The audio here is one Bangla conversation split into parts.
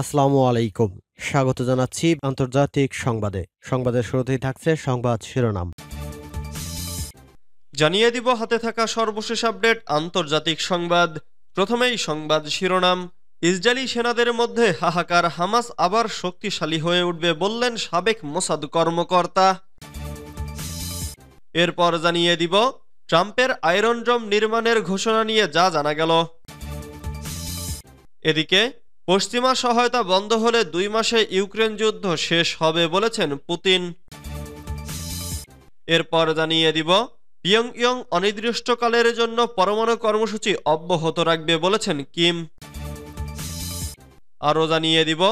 আসসালামু আলাইকুম। স্বাগত জানাচ্ছি আন্তর্জাতিক সংবাদে। সংবাদের শুরুতেই থাকছে সংবাদ শিরোনাম। জানিয়ে দিব হাতে থাকা সর্বশেষ আপডেট আন্তর্জাতিক সংবাদ। প্রথমেই সংবাদ শিরোনাম। ইসরায়েলি সেনাদের মধ্যে হাহাকার, হামাস আবার শক্তিশালী হয়ে উঠবে বললেন সাবেক মোসাদ কর্মকর্তা। এরপর জানিয়ে দিব ট্রাম্পের আয়রন ডোম নির্মাণের ঘোষণা নিয়ে যা জানা গেল। এদিকে পশ্চিমা সহায়তা বন্ধ হলে 2 মাসে ইউক্রেন যুদ্ধ শেষ হবে বলেছেন পুতিন। এরপর জানিয়ে দিব পিয়ংইয়ং অনির্দিষ্টকালের জন্য পরমাণু কর্মসূচি অব্যাহত রাখবে বলেছেন কিম। আরও জানিয়ে দিব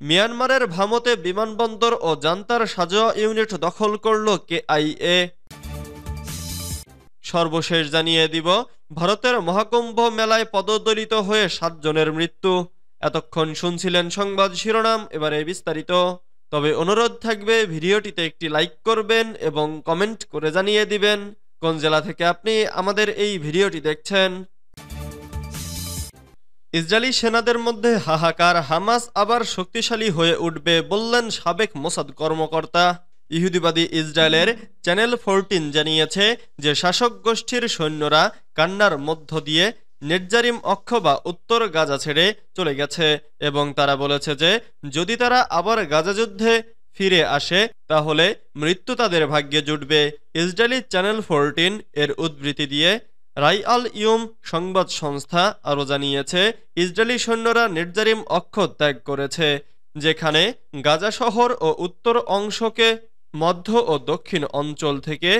মিয়ানমারের ভামতে বিমানবন্দর ও জান্তার সাজোয়া ইউনিট দখল করল কেআইএ। সর্বশেষ জানিয়ে দিব ভারতের মহাকুম্ভ মেলায় পদদলিত হয়ে 7 জনের মৃত্যু। এতক্ষণ শুনছিলেন সংবাদ শিরোনাম, এবারে বিস্তারিত। তবে অনুরোধ থাকবে ভিডিওটিতে একটি লাইক করবেন এবং কমেন্ট করে জানিয়ে দিবেন কোন জেলা থেকে আপনি আমাদের এই ভিডিওটি দেখছেন। ইসরায়েলি সেনাদের মধ্যে হাহাকার, হামাস আবার শক্তিশালী হয়ে উঠবে বললেন সাবেক মোসাদ কর্মকর্তা। ইহুদিবাদী ইসরায়েলের চ্যানেল 14 জানিয়েছে যে শাসক গোষ্ঠীর সৈন্যরা কান্নার মধ্য দিয়ে নেটজারিম অক্ষ বা উত্তর গাজা ছেড়ে চলে গেছে এবং তারা বলেছে যে যদি তারা আবার গাজা যুদ্ধে ফিরে আসে তাহলে মৃত্যু তাদের ভাগ্যে জুটবে। ইসরায়েলি চ্যানেল 14 এর উদ্ধৃতি দিয়ে রাই আল ইউম সংবাদ সংস্থা আরও জানিয়েছে ইসরায়েলি সৈন্যরা নেটজারিম অক্ষ ত্যাগ করেছে, যেখানে গাজা শহর ও উত্তর অংশকে মধ্য ও দক্ষিণ অঞ্চল থেকে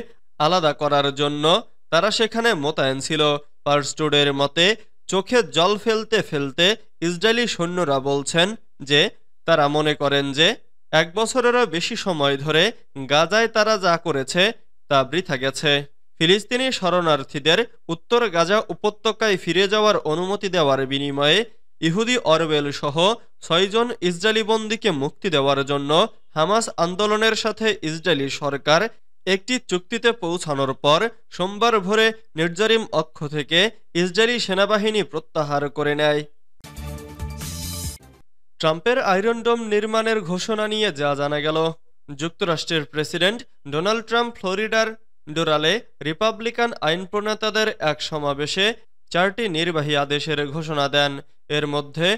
আলাদা করার জন্য তারা সেখানে মোতায়েন ছিল। পার্সটুডের মতে চোখে জল ফেলতে ফেলতে ইসরায়েলি সৈন্যরা বলছেন যে তারা মনে করেন যে 1 বছরেরও বেশি সময় ধরে গাজায় তারা যা করেছে তা বৃথা গেছে। ফিলিস্তিনি শরণার্থীদের উত্তর গাজা উপত্যকায় ফিরে যাওয়ার অনুমতি দেওয়ার বিনিময়ে ইহুদি অরবেল সহ 6 জন ইসরায়েলি বন্দীকে মুক্তি দেওয়ার জন্য হামাস আন্দোলনের সাথে ইসরায়েলি সরকার একটি চুক্তিতে পৌঁছানোর পর সোমবার ভোরে নেটজারিম অক্ষ থেকে ইসরায়েলি সেনাবাহিনী প্রত্যাহার করে নেয়। ট্রাম্পের আয়রন ডোম নির্মাণের ঘোষণা নিয়ে যা জানা গেল। যুক্তরাষ্ট্রের প্রেসিডেন্ট ডোনাল্ড ট্রাম্প ফ্লোরিডার ডোরালে রিপাবলিকান আইন প্রণেতাদের এক সমাবেশে 4টি নির্বাহী আদেশের ঘোষণা দেন। এর মধ্যে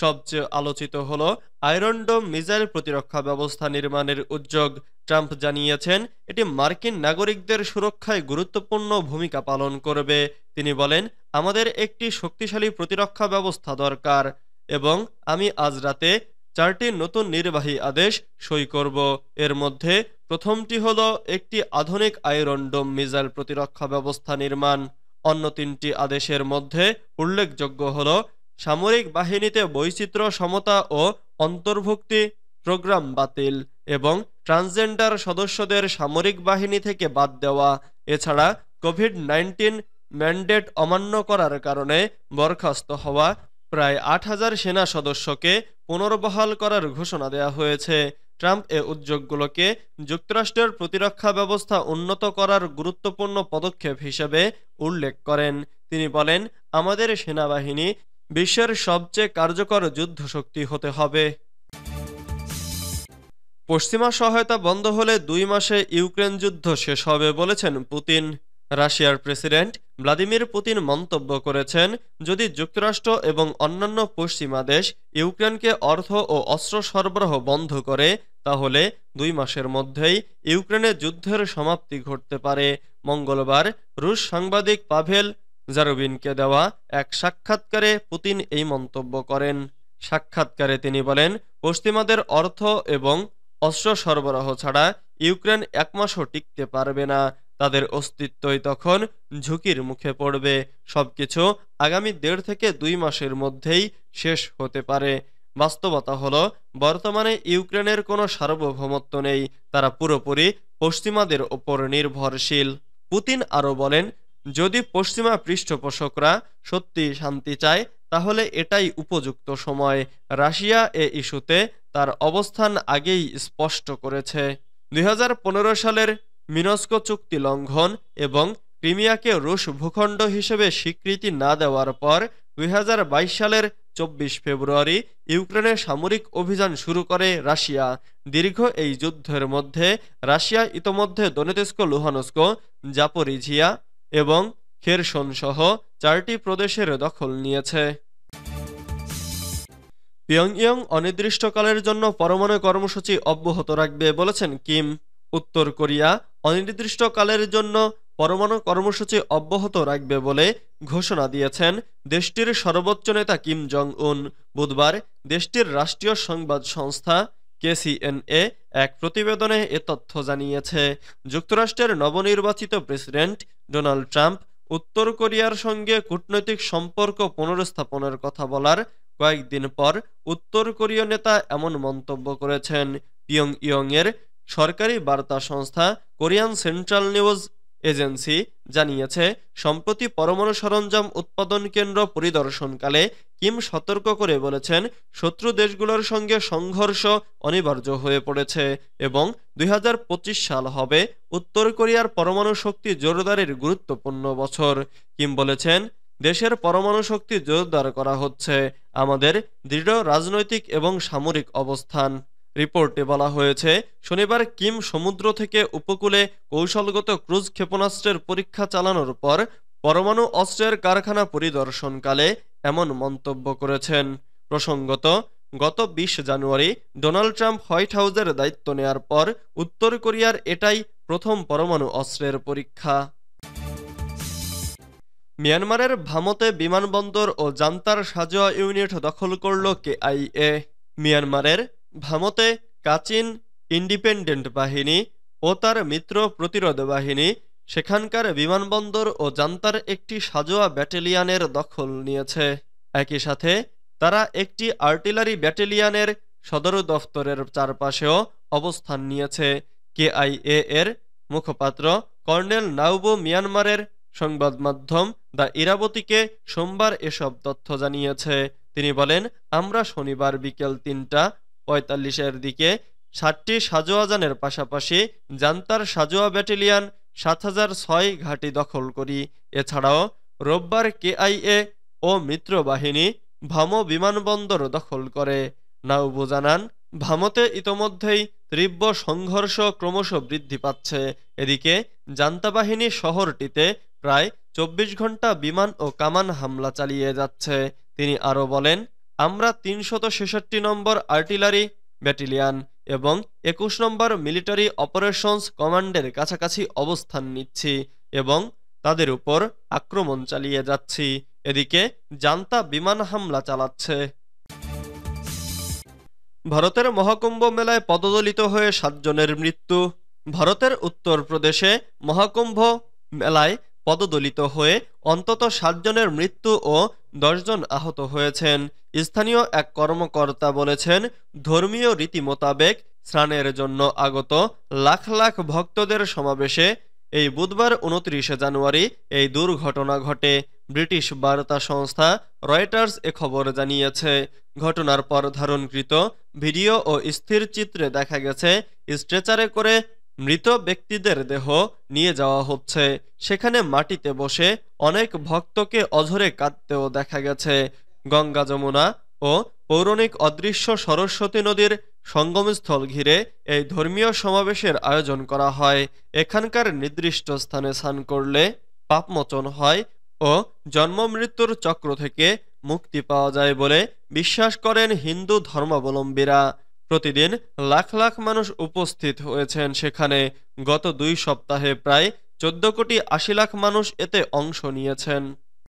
সবচেয়ে আলোচিত হল আয়রন ডোম মিসাইল প্রতিরক্ষা ব্যবস্থা নির্মাণের উদ্যোগ। ট্রাম্প জানিয়েছেন এটি মার্কিন নাগরিকদের সুরক্ষায় গুরুত্বপূর্ণ ভূমিকা পালন করবে। তিনি বলেন, আমাদের একটি শক্তিশালী প্রতিরক্ষা ব্যবস্থা দরকার এবং আমি আজ রাতে 4টি নতুন নির্বাহী আদেশ সই করব। এর মধ্যে প্রথমটি হলো একটি আধুনিক আয়রন ডোম মিসাইল প্রতিরক্ষা ব্যবস্থা নির্মাণ। অন্য 3টি আদেশের মধ্যে উল্লেখযোগ্য হলো সামরিক বাহিনীতে বৈচিত্র্য, সমতা ও অন্তর্ভুক্তি প্রোগ্রাম বাতিল এবং ট্রান্সজেন্ডার সদস্যদের সামরিক বাহিনী থেকে বাদ দেওয়া। এছাড়া কোভিড-19 ম্যান্ডেট অমান্য করার কারণে বরখাস্ত হওয়া প্রায় 8000 সেনা সদস্যকে পুনর্বহাল করার ঘোষণা দেওয়া হয়েছে। ট্রাম্প এ উদ্যোগগুলোকে যুক্তরাষ্ট্রের প্রতিরক্ষা ব্যবস্থা উন্নত করার গুরুত্বপূর্ণ পদক্ষেপ হিসেবে উল্লেখ করেন। তিনি বলেন, আমাদের সেনাবাহিনী বিশ্বের সবচেয়ে কার্যকর যুদ্ধশক্তি হতে হবে। পশ্চিমা সহায়তা বন্ধ হলে 2 মাসে ইউক্রেন যুদ্ধ শেষ হবে বলেছেন পুতিন। রাশিয়ার প্রেসিডেন্ট ভ্লাদিমির পুতিন মন্তব্য করেছেন, যদি যুক্তরাষ্ট্র এবং অন্যান্য পশ্চিমা দেশ ইউক্রেনকে অর্থ ও অস্ত্র সরবরাহ বন্ধ করে তাহলে 2 মাসের মধ্যেই ইউক্রেনে যুদ্ধের সমাপ্তি ঘটতে পারে। মঙ্গলবার রুশ সাংবাদিক পাভেল জারুবিনকে দেওয়া এক সাক্ষাৎকারে পুতিন এই মন্তব্য করেন। সাক্ষাৎকারে তিনি বলেন, পশ্চিমাদের অর্থ এবং অস্ত্র সরবরাহ ছাড়া ইউক্রেন 1 মাসও টিকতে পারবে না। তাদের অস্তিত্বই তখন ঝুঁকির মুখে পড়বে। সবকিছু আগামী 1.5 থেকে 2 মাসের মধ্যেই শেষ হতে পারে। বাস্তবতা হলো বর্তমানে ইউক্রেনের কোনো সার্বভৌমত্ব নেই, তারা পুরোপুরি পশ্চিমাদের ওপর নির্ভরশীল। পুতিন আরও বলেন, যদি পশ্চিমা পৃষ্ঠপোষকরা সত্যি শান্তি চায় তাহলে এটাই উপযুক্ত সময়। রাশিয়া এ ইস্যুতে তার অবস্থান আগেই স্পষ্ট করেছে। 2015 সালের মিনস্ক চুক্তি লঙ্ঘন এবং ক্রিমিয়াকে রুশ ভূখণ্ড হিসেবে স্বীকৃতি না দেওয়ার পর 2022 সালের 24 ফেব্রুয়ারি ইউক্রেনে সামরিক অভিযান শুরু করে রাশিয়া। দীর্ঘ এই যুদ্ধের মধ্যে রাশিয়া ইতোমধ্যে দনেৎস্ক, লুহানস্ক, জাপোরিঝিয়া এবং খেরসন সহ 4টি প্রদেশের দখল নিয়েছে। পিয়ংইয়ং অনির্দিষ্টকালের জন্য পরমাণু কর্মসূচি অব্যাহত রাখবে বলেছেন কিম। উত্তর কোরিয়া অনির্দিষ্টকালের জন্য পরমাণু কর্মসূচি অব্যাহত রাখবে বলে ঘোষণা দিয়েছেন দেশটির সর্বোচ্চ নেতা কিম জং উন। বুধবার দেশটির রাষ্ট্রীয় সংবাদ সংস্থা KCNA এক প্রতিবেদনে এ তথ্য জানিয়েছে। যুক্তরাষ্ট্রের নবনির্বাচিত প্রেসিডেন্ট ডোনাল্ড ট্রাম্প উত্তর কোরিয়ার সঙ্গে কূটনৈতিক সম্পর্ক পুনরুস্থাপনের কথা বলার কয়েকদিন পর উত্তর কোরীয় নেতা এমন মন্তব্য করেছেন। পিয়ংইয়ংয়ের সরকারি বার্তা সংস্থা কোরিয়ান সেন্ট্রাল নিউজ এজেন্সি জানিয়েছে, সম্প্রতি পরমাণু সরঞ্জাম উৎপাদন কেন্দ্র পরিদর্শনকালে কিম সতর্ক করে বলেছেন, শত্রু দেশগুলোর সঙ্গে সংঘর্ষ অনিবার্য হয়ে পড়েছে এবং 2025 সাল হবে উত্তর কোরিয়ার পরমাণু শক্তি জোরদারের গুরুত্বপূর্ণ বছর। কিম বলেছেন, দেশের পরমাণু শক্তি জোরদার করা হচ্ছে আমাদের দৃঢ় রাজনৈতিক এবং সামরিক অবস্থান। রিপোর্টে বলা হয়েছে, শনিবার কিম সমুদ্র থেকে উপকূলে কৌশলগত ক্রুজ ক্ষেপণাস্ত্রের পরীক্ষা চালানোর পর পরমাণু অস্ত্রের কারখানা পরিদর্শনকালে এমন মন্তব্য করেছেন। প্রসঙ্গত, গত 20 জানুয়ারি ডোনাল্ড ট্রাম্প হোয়াইট হাউসের দায়িত্ব নেয়ার পর উত্তর কোরিয়ার এটাই প্রথম পরমাণু অস্ত্রের পরীক্ষা। মিয়ানমারের ভামতে বিমানবন্দর ও জান্তার সাজোয়া ইউনিট দখল করল KIA। মিয়ানমারের ভামতে কাচিন ইন্ডিপেন্ডেন্ট বাহিনী ও তার মিত্র প্রতিরোধ বাহিনী সেখানকার বিমানবন্দর ও জান্তার একটি সাজোয়া ব্যাটালিয়নের দখল নিয়েছে। একই সাথে তারা একটি আর্টিলারি ব্যাটালিয়নের সদর দফতরের চারপাশেও অবস্থান নিয়েছে। KIA এর মুখপাত্র কর্নেল নাউবো মিয়ানমারের সংবাদ মাধ্যম দ্য ইরাবতীকে সোমবার এসব তথ্য জানিয়েছে। তিনি বলেন, আমরা শনিবার বিকেল 3:45-এর দিকে 7টি সাজোয়া যানের পাশাপাশি জান্তার সাজোয়া ব্যাটালিয়ন 7006 ঘাঁটি দখল করি। এছাড়াও রোববার KIA ও মিত্র বাহিনী ভামো বিমানবন্দর দখল করে। নাউবো জানান, ভামতে ইতোমধ্যেই তীব্র সংঘর্ষ ক্রমশ বৃদ্ধি পাচ্ছে। এদিকে জান্তা বাহিনী শহরটিতে প্রায় 24 ঘন্টা বিমান ও কামান হামলা চালিয়ে যাচ্ছে। তিনি আরও বলেন, আমরা 366 নম্বর আর্টিলারি ব্যাটালিয়ন এবং 21 নম্বর মিলিটারি অপারেশনস কমান্ডের কাছাকাছি অবস্থান নিচ্ছি এবং তাদের উপর আক্রমণ চালিয়ে যাচ্ছি। এদিকে জান্তা বিমান হামলা চালাচ্ছে। ভারতের মহাকুম্ভ মেলায় পদদলিত হয়ে 7 জনের মৃত্যু। ভারতের উত্তরপ্রদেশে মহাকুম্ভ মেলায় পদদলিত হয়ে অন্তত 7 জনের মৃত্যু ও 10 জন আহত হয়েছেন। স্থানীয় এক কর্মকর্তা বলেছেন, ধর্মীয় রীতি মোতাবেক স্নানের জন্য আগত লাখ লাখ ভক্তদের সমাবেশে এই বুধবার 29 জানুয়ারি এই দুর্ঘটনা ঘটে। ব্রিটিশ বার্তা সংস্থা রয়টার্স এ খবর জানিয়েছে। ঘটনার পর ধারণকৃত ভিডিও ও স্থির চিত্রে দেখা গেছে স্ট্রেচারে করে মৃত ব্যক্তিদের দেহ নিয়ে যাওয়া হচ্ছে। সেখানে মাটিতে বসে অনেক ভক্তকে অঝরে কাঁদতেও দেখা গেছে। গঙ্গা, যমুনা ও পৌরাণিক অদৃশ্য সরস্বতী নদীর সঙ্গমস্থল ঘিরে এই ধর্মীয় সমাবেশের আয়োজন করা হয়। এখানকার নির্দিষ্ট স্থানে স্নান করলে পাপমোচন হয় ও জন্ম মৃত্যুর চক্র থেকে মুক্তি পাওয়া যায় বলে বিশ্বাস করেন হিন্দু ধর্মাবলম্বীরা। প্রতিদিন লাখ লাখ মানুষ উপস্থিত হয়েছেন সেখানে। গত 2 সপ্তাহে প্রায় 14 কোটি 80 লাখ মানুষ এতে অংশ নিয়েছেন।